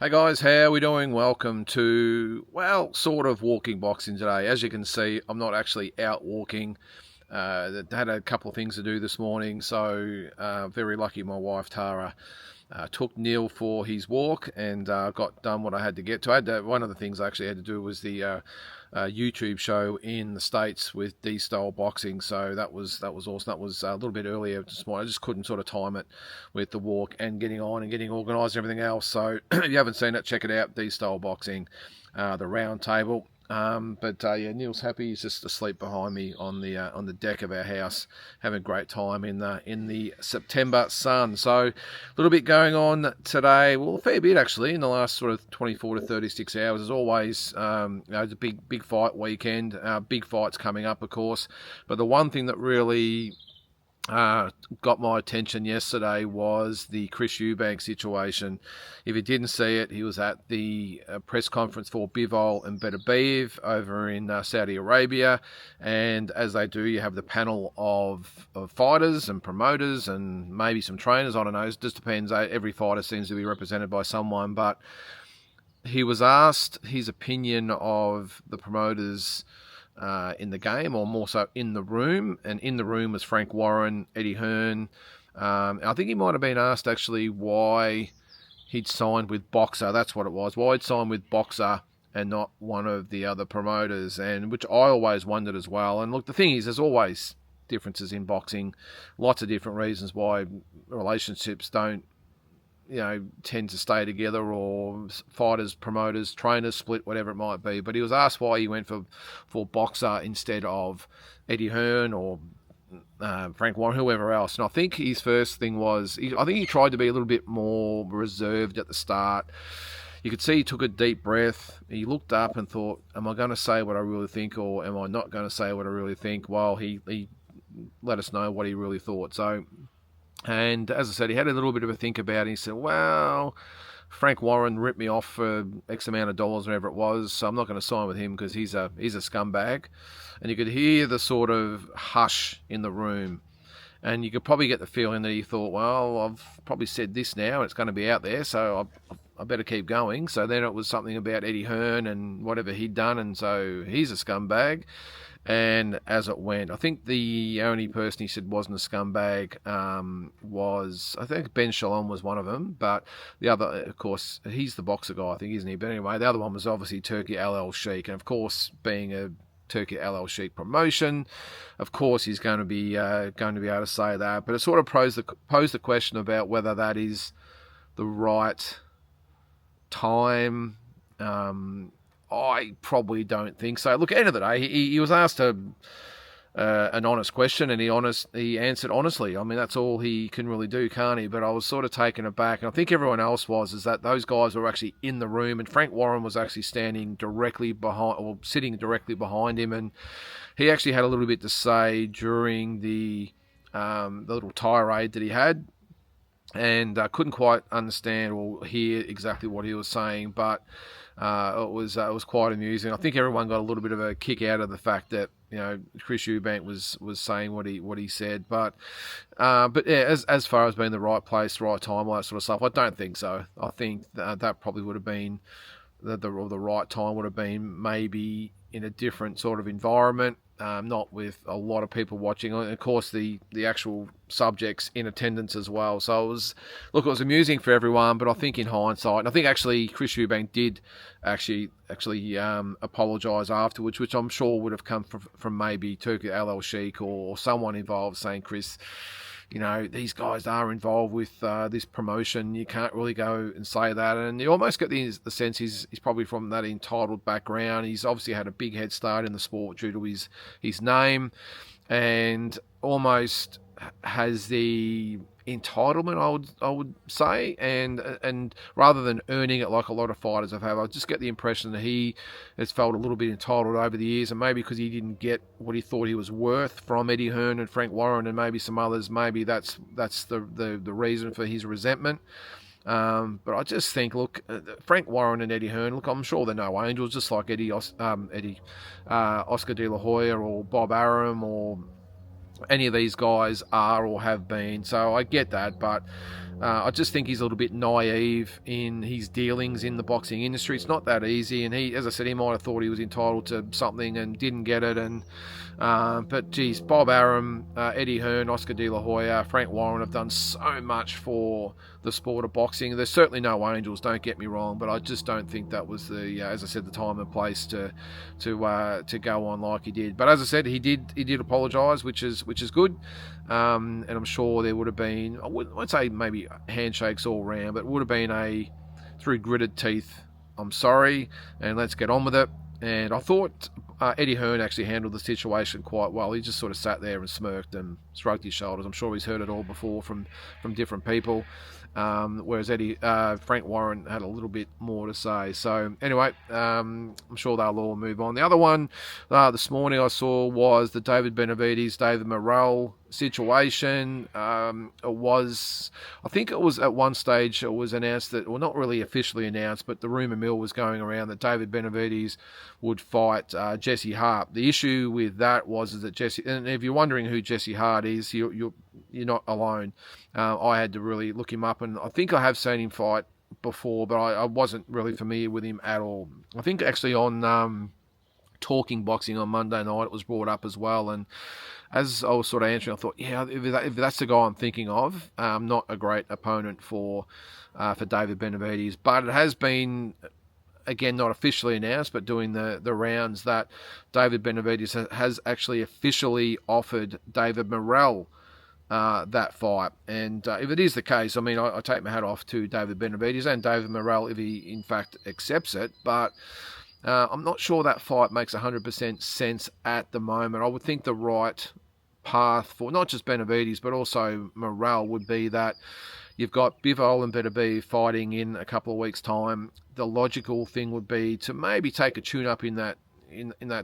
Hey guys, how are we doing? Welcome to, well, sort of walking boxing today. As you can see, I'm not actually out walking. Had a couple of things to do this morning, so very lucky my wife Tara took Neil for his walk and got done what I had to get to. One of the things I actually had to do was the YouTube show in the States with D-Style Boxing, so that was awesome. That was a little bit earlier this morning. I just couldn't sort of time it with the walk and getting on and getting organised and everything else. So if you haven't seen it, check it out, D-Style Boxing, the round table. Yeah, Neil's happy. He's just asleep behind me on the deck of our house, having a great time in the September sun. So a little bit going on today. Well, a fair bit actually in the last sort of 24 to 36 hours. As always, it's a big fight weekend. Big fights coming up, of course. But the one thing that really got my attention yesterday was the Chris Eubank situation. If you didn't see it, he was at the press conference for Bivol and Benavides over in Saudi Arabia, and as they do, you have the panel of fighters and promoters and maybe some trainers. I don't know, it just depends. Every fighter seems to be represented by someone, but he was asked his opinion of the promoters in the game, or more so in the room. And in the room was Frank Warren, Eddie Hearn. I think he might have been asked actually why he'd signed with Boxer. That's what it was. Why he'd signed with Boxer and not one of the other promoters, and which I always wondered as well. And look, the thing is, there's always differences in boxing. Lots of different reasons why relationships don't tend to stay together, or fighters, promoters, trainers split, whatever it might be. But he was asked why he went for Boxer instead of Eddie Hearn or Frank Warren, whoever else. And I think his first thing was, I think he tried to be a little bit more reserved at the start. You could see he took a deep breath. He looked up and thought, am I going to say what I really think, or am I not going to say what I really think? Well, he let us know what he really thought. So, and as I said, he had a little bit of a think about it. He said, well, Frank Warren ripped me off for X amount of dollars, whatever it was, so I'm not going to sign with him because he's a scumbag. And you could hear the sort of hush in the room. And you could probably get the feeling that he thought, well, I've probably said this now and it's going to be out there, so I better keep going. So then it was something about Eddie Hearn and whatever he'd done, and so he's a scumbag. And as it went, I think the only person he said wasn't a scumbag was, I think Ben Shalom was one of them, but the other, of course, he's the boxer guy, I think, isn't he? But anyway, the other one was obviously Turkey LL Sheik, and of course, being a Turkey LL Sheik promotion, of course, he's going to be able to say that. But it sort of posed the question about whether that is the right time. I probably don't think so. Look, at the end of the day, he was asked an honest question, and he answered honestly. I mean, that's all he can really do, can't he? But I was sort of taken aback, and I think everyone else is that those guys were actually in the room, and Frank Warren was actually standing directly behind, or sitting directly behind him, and he actually had a little bit to say during the little tirade that he had, and I couldn't quite understand or hear exactly what he was saying, but it was quite amusing. I think everyone got a little bit of a kick out of the fact that Chris Eubank was saying what he said, but yeah, as far as being the right place, right time, all that sort of stuff, I don't think so. I think that probably would have been the right time would have been maybe in a different sort of environment, not with a lot of people watching, and of course the actual subjects in attendance as well. So it was amusing for everyone, but I think in hindsight, and I think actually Chris Eubank did actually apologise afterwards, which I'm sure would have come from maybe Turkey LL Sheik or someone involved, saying, Chris, these guys are involved with this promotion. You can't really go and say that. And you almost get the sense he's probably from that entitled background. He's obviously had a big head start in the sport due to his name, and almost has the entitlement, I would say, and rather than earning it like a lot of fighters have, I just get the impression that he has felt a little bit entitled over the years, and maybe because he didn't get what he thought he was worth from Eddie Hearn and Frank Warren and maybe some others, maybe that's the reason for his resentment. But I just think, look, Frank Warren and Eddie Hearn, look, I'm sure they're no angels, just like Oscar De La Hoya or Bob Arum or any of these guys are or have been. So I get that, but I just think he's a little bit naive in his dealings in the boxing industry. It's not that easy, and he, as I said, he might have thought he was entitled to something and didn't get it. And but geez, Bob Arum, Eddie Hearn, Oscar De La Hoya, Frank Warren have done so much for the sport of boxing. There's certainly no angels, don't get me wrong, but I just don't think that was the, as I said, the time and place to go on like he did. But as I said, he did apologise, which is good. And I'm sure there would have been, I wouldn't say maybe handshakes all round, but it would have been a through gritted teeth, I'm sorry, and let's get on with it. And I thought Eddie Hearn actually handled the situation quite well. He just sort of sat there and smirked and stroked his shoulders. I'm sure he's heard it all before from different people. Whereas Frank Warren had a little bit more to say. So anyway, I'm sure they'll all move on. The other one this morning I saw was the David Benavides, David Morrell situation. I think it was at one stage it was announced that, well, not really officially announced, but the rumour mill was going around that David Benavides would fight Jesse Hart. The issue with that was that Jesse, and if you're wondering who Jesse Hart is, you're not alone. I had to really look him up, and I think I have seen him fight before, but I wasn't really familiar with him at all. I think actually on Talking Boxing on Monday night it was brought up as well, and as I was sort of answering, I thought, yeah, if that's the guy I'm thinking of, not a great opponent for David Benavides, but it has been, again, not officially announced, but doing the rounds, that David Benavides has actually officially offered David Morrell that fight. And if it is the case, I mean, I take my hat off to David Benavides and David Morrell if he in fact accepts it, but I'm not sure that fight makes 100% sense at the moment. I would think the right path for not just Benavides but also Morrell would be that you've got Bivol and Benavides fighting in a couple of weeks' time. The logical thing would be to maybe take a tune-up in that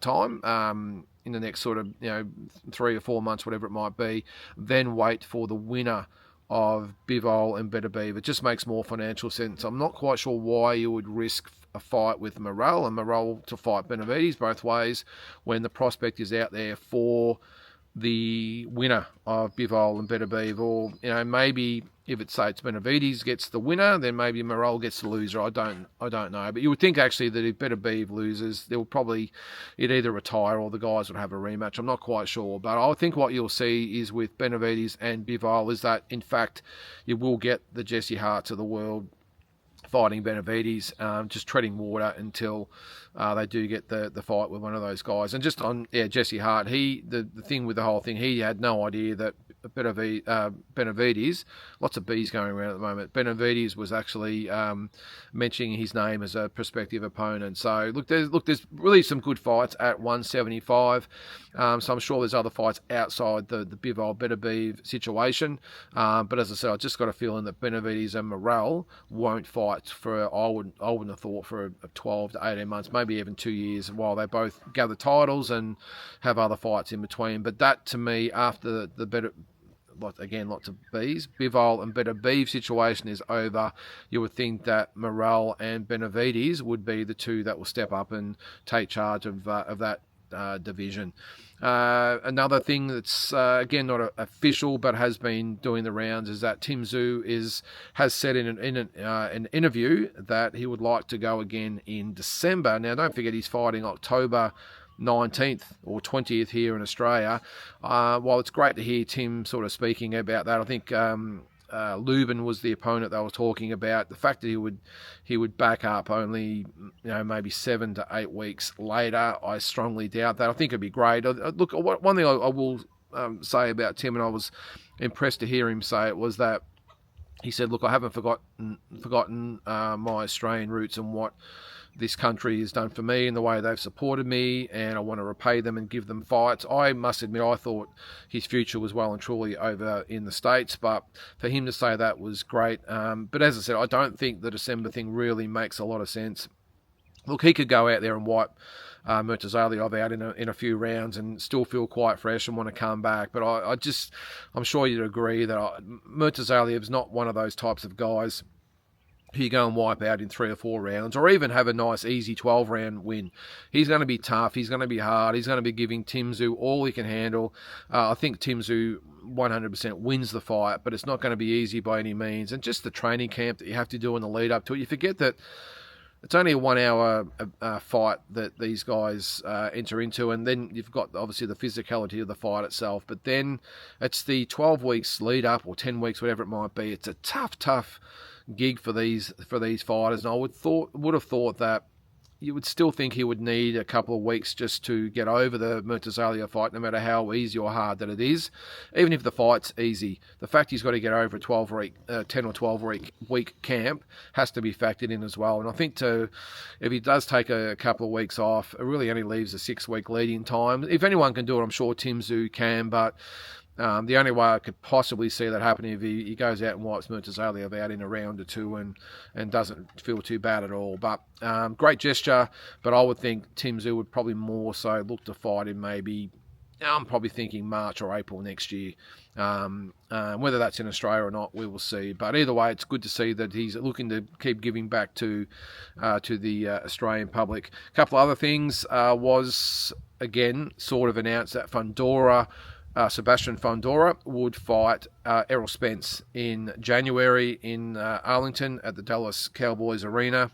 time, in the next sort of 3 or 4 months, whatever it might be, then wait for the winner of Bivol and Benavides. It just makes more financial sense. I'm not quite sure why you would risk a fight with Morrell and Morrell to fight Benavides both ways when the prospect is out there for the winner of Bivol and Benavides. Or maybe if it's Benavides gets the winner, then maybe Morrell gets the loser. I don't know, but you would think actually that if Benavides loses, they'll probably either retire or the guys would have a rematch. I'm not quite sure, but I think what you'll see is with Benavides and Bivol is that in fact you will get the Jesse Harts of the world fighting Benavides, just treading water until they do get the fight with one of those guys. And just on Jesse Hart, the thing with the whole thing, he had no idea that Benavides, lots of B's going around at the moment, Benavides was actually mentioning his name as a prospective opponent. So there's really some good fights at 175. So I'm sure there's other fights outside the Bivol Benavides situation. But as I said, I just got a feeling that Benavides and Morrell won't fight for, I wouldn't have thought, for 12 to 18 months, maybe even 2 years, while they both gather titles and have other fights in between. But that, to me, after lots of B's, Bivol and Benavides situation is over, you would think that Morrell and Benavides would be the two that will step up and take charge of that division. Another thing that's again not official but has been doing the rounds is that Tszyu has said in an interview that he would like to go again in December. Now, don't forget he's fighting October 19th or 20th here in Australia. While it's great to hear Tim sort of speaking about that, I think Lubin was the opponent they were talking about. The fact that he would back up only maybe 7 to 8 weeks later, I strongly doubt that. I think it'd be great. Look, one thing I will say about Tim, and I was impressed to hear him say it, was that he said, look, I haven't forgotten my Australian roots and what this country has done for me and the way they've supported me, and I want to repay them and give them fights. I must admit, I thought his future was well and truly over in the States, but for him to say that was great. But as I said, I don't think the December thing really makes a lot of sense. Look, he could go out there and wipe Murtazalyov out in a few rounds and still feel quite fresh and want to come back. But I'm sure you'd agree that Murtazalyov's not one of those types of guys who you go and wipe out in 3 or 4 rounds, or even have a nice easy 12-round win. He's going to be tough. He's going to be hard. He's going to be giving Tszyu all he can handle. I think Tszyu 100% wins the fight, but it's not going to be easy by any means. And just the training camp that you have to do in the lead up to it. You forget that it's only a 1 hour fight that these guys enter into, and then you've got obviously the physicality of the fight itself, but then it's the 12 weeks lead up, or 10 weeks, whatever it might be. It's a tough gig for these fighters, and I would have thought that you would still think he would need a couple of weeks just to get over the Murtazalia fight, no matter how easy or hard that it is. Even if the fight's easy, the fact he's got to get over a 10 or 12 week camp has to be factored in as well. And I think if he does take a couple of weeks off, it really only leaves a 6-week lead-in time. If anyone can do it, I'm sure Tszyu can, but the only way I could possibly see that happening if he goes out and wipes Murtazalia out in a round or two and doesn't feel too bad at all. But great gesture, but I would think Tszyu would probably more so look to fight in maybe, I'm probably thinking March or April next year. Whether that's in Australia or not, we will see. But either way, it's good to see that he's looking to keep giving back to the Australian public. A couple other things was, again, sort of announced that Fundora, Sebastian Fundora would fight Errol Spence in January in Arlington at the Dallas Cowboys Arena.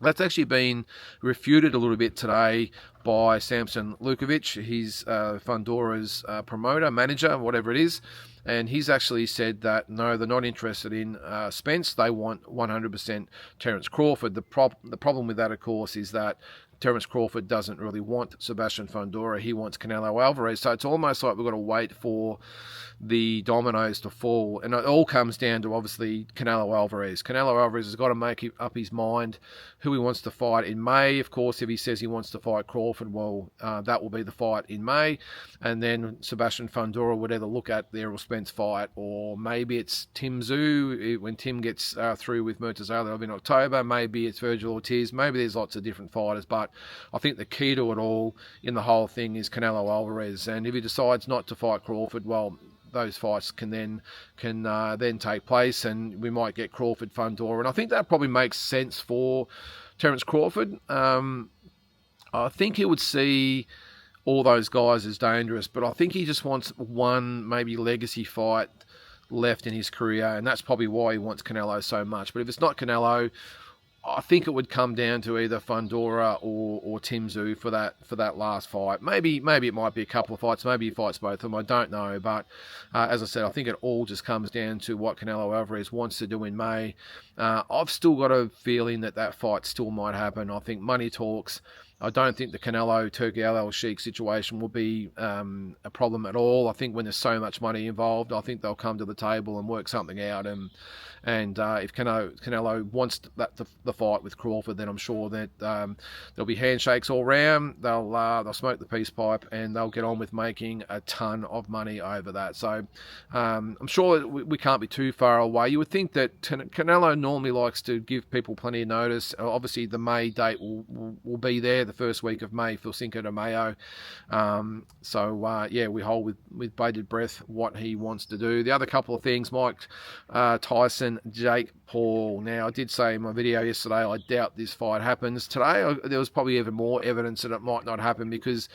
That's actually been refuted a little bit today by Samson Lukovic. He's Fundora's promoter, manager, whatever it is. And he's actually said that, no, they're not interested in Spence. They want 100% Terence Crawford. The problem with that, of course, is that Terence Crawford doesn't really want Sebastian Fundora. He wants Canelo Alvarez. So it's almost like we've got to wait for the dominoes to fall. And it all comes down to, obviously, Canelo Alvarez. Canelo Alvarez has got to make up his mind who he wants to fight in May. Of course, if he says he wants to fight Crawford, well, that will be the fight in May. And then Sebastian Fundora would either look at the Errol Spence fight, or maybe it's Tszyu when Tim gets through with Murtazalia in October. Maybe it's Virgil Ortiz. Maybe there's lots of different fighters. But I think the key to it all in the whole thing is Canelo Alvarez. And if he decides not to fight Crawford, well, those fights can then take place, and we might get Crawford Fundora. And I think that probably makes sense for Terence Crawford. I think he would see all those guys as dangerous, but I think he just wants one maybe legacy fight left in his career, and that's probably why he wants Canelo so much. But if it's not Canelo, I think it would come down to either Fundora or Tszyu for that last fight. Maybe it might be a couple of fights. Maybe he fights both of them. I don't know. But as I said, I think it all just comes down to what Canelo Alvarez wants to do in May. I've still got a feeling that fight still might happen. I think money talks. I don't think the Canelo Turki Al Sheikh situation will be a problem at all. I think when there's so much money involved, I think they'll come to the table and work something out. And if Canelo wants the fight with Crawford, then I'm sure that there'll be handshakes all round. They'll smoke the peace pipe, and they'll get on with making a ton of money over that. So I'm sure we can't be too far away. You would think that Canelo normally likes to give people plenty of notice. Obviously, the May date will be there, the first week of May for Cinco de Mayo. We hold with bated breath what he wants to do. The other couple of things, Mike Tyson, Jake Paul. Now, I did say in my video yesterday, I doubt this fight happens. Today, there was probably even more evidence that it might not happen, because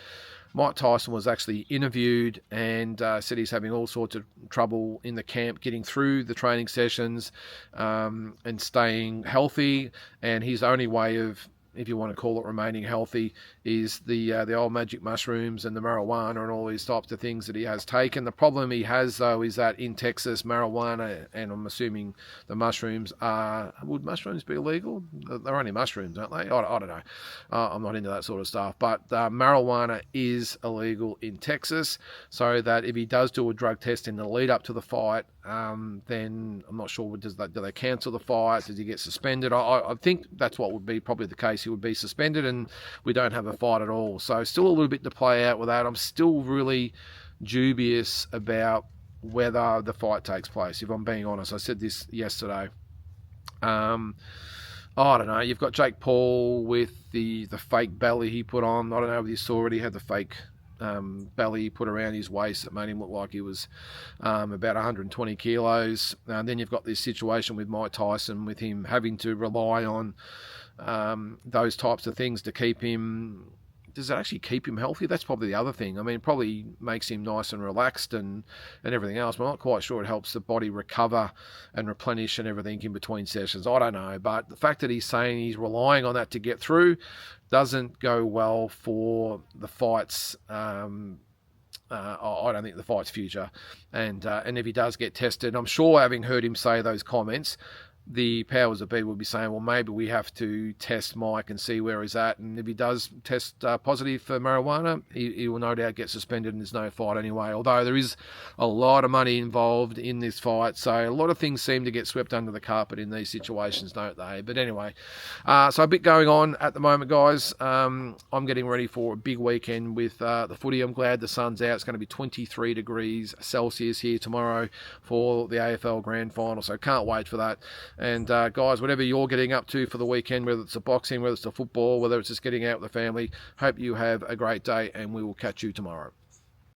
Mike Tyson was actually interviewed and said he's having all sorts of trouble in the camp, getting through the training sessions and staying healthy. And his only way of, if you want to call it remaining healthy, is the old magic mushrooms and the marijuana and all these types of things that he has taken. The problem he has, though, is that in Texas, marijuana, and I'm assuming the mushrooms would mushrooms be illegal? They're only mushrooms, aren't they? I don't know. I'm not into that sort of stuff. But marijuana is illegal in Texas, so that if he does do a drug test in the lead up to the fight, then I'm not sure, do they cancel the fight? Does he get suspended? I think that's what would be probably the case. He would be suspended, and we don't have a fight at all. So still a little bit to play out with that. I'm still really dubious about whether the fight takes place, if I'm being honest. I said this yesterday. I don't know. You've got Jake Paul with the fake belly he put on. I don't know if you saw it. He had the fake belly put around his waist that made him look like he was about 120 kilos. Then you've got this situation with Mike Tyson, with him having to rely on those types of things to keep him. Does it actually keep him healthy? That's probably the other thing. I mean, it probably makes him nice and relaxed and everything else, but I'm not quite sure it helps the body recover and replenish and everything in between sessions. I don't know, but the fact that he's saying he's relying on that to get through doesn't go well for the fights. I don't think the fight's future. And if he does get tested, I'm sure, having heard him say those comments, the powers that be will be saying, well, maybe we have to test Mike and see where he's at. And if he does test positive for marijuana, he will no doubt get suspended and there's no fight anyway. Although there is a lot of money involved in this fight. So a lot of things seem to get swept under the carpet in these situations, don't they? But anyway, so a bit going on at the moment, guys. I'm getting ready for a big weekend with the footy. I'm glad the sun's out. It's going to be 23 degrees Celsius here tomorrow for the AFL Grand Final. So can't wait for that. And guys, whatever you're getting up to for the weekend, whether it's the boxing, whether it's the football, whether it's just getting out with the family, hope you have a great day and we will catch you tomorrow.